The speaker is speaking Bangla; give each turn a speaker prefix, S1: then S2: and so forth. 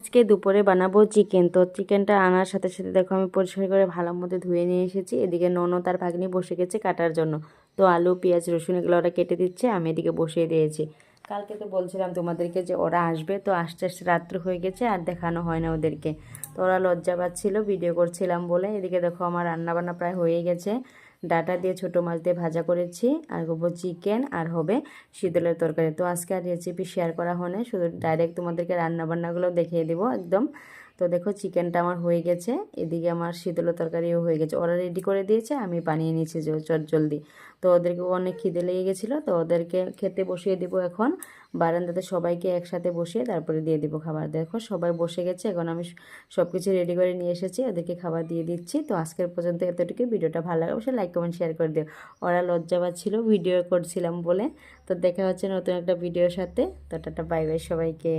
S1: আজকে দুপুরে বানাবো চিকেন। তো চিকেনটা আনার সাথে সাথে দেখো আমি পরিষ্কার করে ভালো মতো ধুয়ে নিয়ে এসেছি। এদিকে ননদ আর ভাগ্নি বসে গেছে কাটার জন্য। তো আলু পেঁয়াজ রসুন এগুলো ওরা কেটে দিচ্ছে, আমি এদিকে বসিয়ে দিয়েছি। কালকে তো বলছিলাম তোমাদেরকে যে ওরা আসবে, তো আস্তে আস্তে রাত্র হয়ে গেছে আর দেখানো হয় না ওদেরকে। তো ওরা লজ্জা পাচ্ছিল ভিডিও করছিলাম বলে। এদিকে দেখো আমার রান্নাবান্না প্রায় হয়ে গেছে। ডাটা দিয়ে ছোটো মাছ দিয়ে ভাজা করেছি, আর করবো চিকেন, আর হবে শীতলের তরকারি। তো আজকে আর রেসিপি শেয়ার করা হয় না, শুধু ডাইরেক্ট তোমাদেরকে রান্নাবান্নাগুলো দেখিয়ে দেবো একদম। তো দেখো চিকেনটা আমার হয়ে গেছে, এদিকে আমার শীতলের তরকারিও হয়ে গেছে। ওরা রেডি করে দিয়েছে, আমি বানিয়ে নিয়েছি জলদি। তো ওদেরকে অনেক খিদে লেগে গেছিলো, তো ওদেরকে খেতে বসিয়ে দিব এখন। বারান্দাতে সবাইকে একসাথে বসিয়ে তারপরে দিয়ে দিব খাবার। দেখো সবাই বসে গেছে, এখন আমি সব কিছু রেডি করে নিয়ে এসেছি, ওদেরকে খাবার দিয়ে দিচ্ছি। তো আজকের পর্যন্ত এতটুকু। ভিডিওটা ভালো লাগে অবশ্যই লাইক কমেন্ট শেয়ার করে দিও। ওরা লজ্জা পাচ্ছিল ভিডিও করছিলাম বলে। তো দেখা হচ্ছে নতুন একটা ভিডিওর সাথে। তো টাটা বাই বাই সবাইকে।